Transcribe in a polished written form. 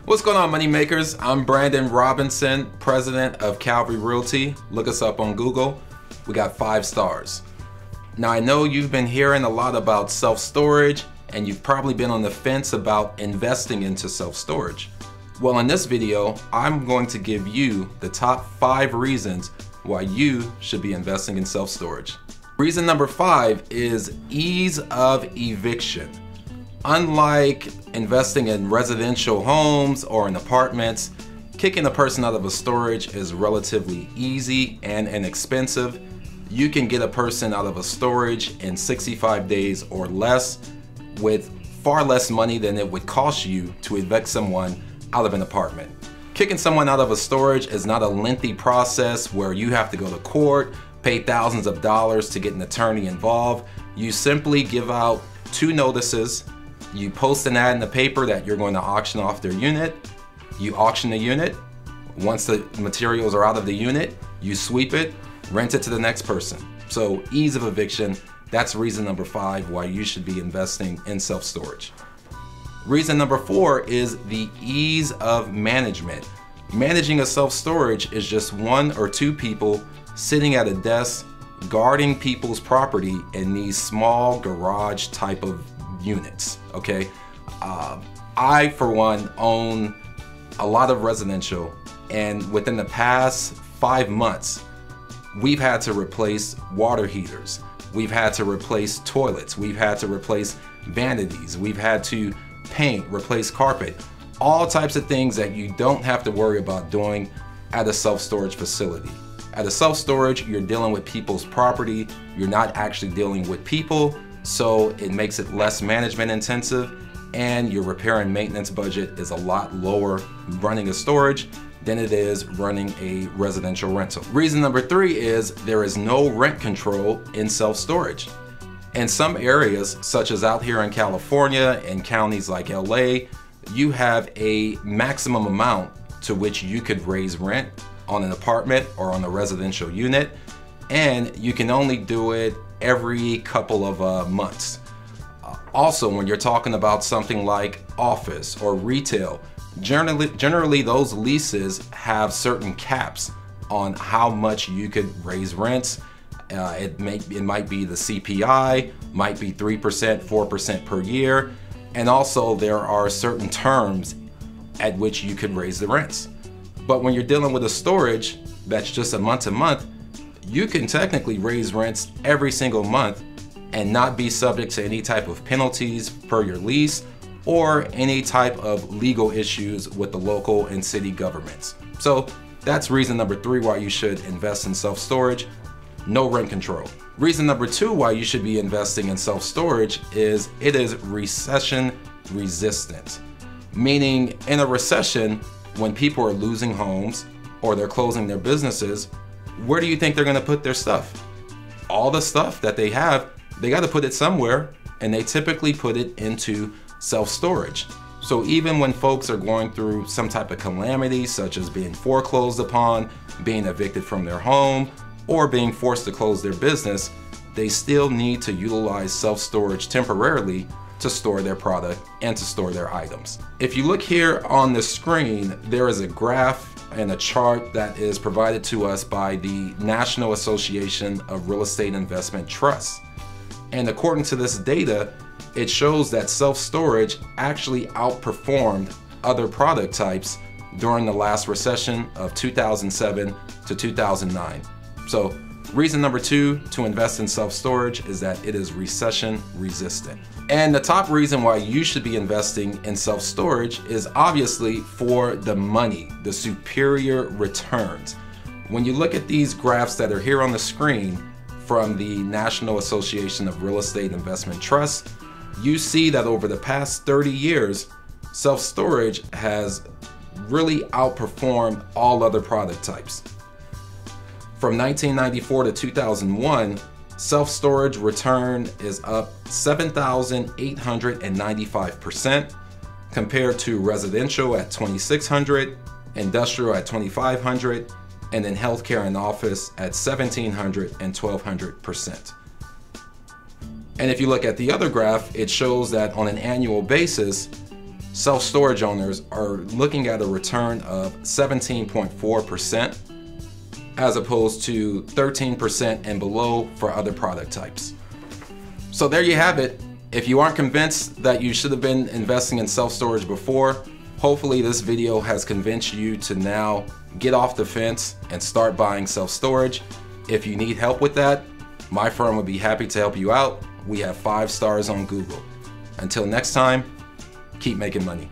What's going on, money makers? I'm Brandon Robinson, president of Calvary Realty. Look us up on Google. We got 5 stars. Now, I know you've been hearing a lot about self-storage, and you've probably been on the fence about investing into self-storage. Well, in this video, I'm going to give you the top 5 reasons why you should be investing in self-storage. Reason number 5 is ease of eviction. Unlike investing in residential homes or in apartments, kicking a person out of a storage is relatively easy and inexpensive. You can get a person out of a storage in 65 days or less with far less money than it would cost you to evict someone out of an apartment. Kicking someone out of a storage is not a lengthy process where you have to go to court, pay thousands of dollars to get an attorney involved. You simply give out 2 notices. You post an ad in the paper that you're going to auction off their unit. You auction the unit. Once the materials are out of the unit, you sweep it, rent it to the next person. So ease of eviction, that's reason number 5 why you should be investing in self-storage. Reason number 4 is the ease of management. Managing a self-storage is just 1 or 2 people sitting at a desk guarding people's property in these small garage type of units, okay? I, for one, own a lot of residential, and within the past 5 months, we've had to replace water heaters. We've had to replace toilets. We've had to replace vanities. We've had to paint, replace carpet, all types of things that you don't have to worry about doing at a self-storage facility. At a self-storage, you're dealing with people's property. You're not actually dealing with people. So it makes it less management intensive, and your repair and maintenance budget is a lot lower running a storage than it is running a residential rental. Reason number 3 is there is no rent control in self-storage. In some areas, such as out here in California and counties like LA, you have a maximum amount to which you could raise rent on an apartment or on a residential unit, and you can only do it every couple of months. Also, when you're talking about something like office or retail, generally those leases have certain caps on how much you could raise rents. It might be the CPI, might be 3%, 4% per year, and also there are certain terms at which you could raise the rents. But when you're dealing with a storage that's just a month to month, you can technically raise rents every single month and not be subject to any type of penalties per your lease or any type of legal issues with the local and city governments. So that's reason number 3 why you should invest in self-storage: no rent control. Reason number 2 why you should be investing in self-storage is it is recession resistant. Meaning, in a recession, when people are losing homes or they're closing their businesses, where do you think they're gonna put their stuff? All the stuff that they have, they gotta put it somewhere, and they typically put it into self-storage. So even when folks are going through some type of calamity, such as being foreclosed upon, being evicted from their home, or being forced to close their business, they still need to utilize self-storage temporarily to store their product and to store their items. If you look here on the screen, there is a graph and a chart that is provided to us by the National Association of Real Estate Investment Trusts. And according to this data, it shows that self-storage actually outperformed other product types during the last recession of 2007 to 2009. So reason number 2 to invest in self-storage is that it is recession resistant. And the top reason why you should be investing in self-storage is obviously for the money, the superior returns. When you look at these graphs that are here on the screen from the National Association of Real Estate Investment Trusts, you see that over the past 30 years, self-storage has really outperformed all other product types. From 1994 to 2001, self-storage return is up 7,895% compared to residential at 2,600, industrial at 2,500, and then healthcare and office at 1,700 and 1,200%. And if you look at the other graph, it shows that on an annual basis, self-storage owners are looking at a return of 17.4% as opposed to 13% and below for other product types. So there you have it. If you aren't convinced that you should have been investing in self-storage before, hopefully this video has convinced you to now get off the fence and start buying self-storage. If you need help with that, my firm would be happy to help you out. We have 5 stars on Google. Until next time, keep making money.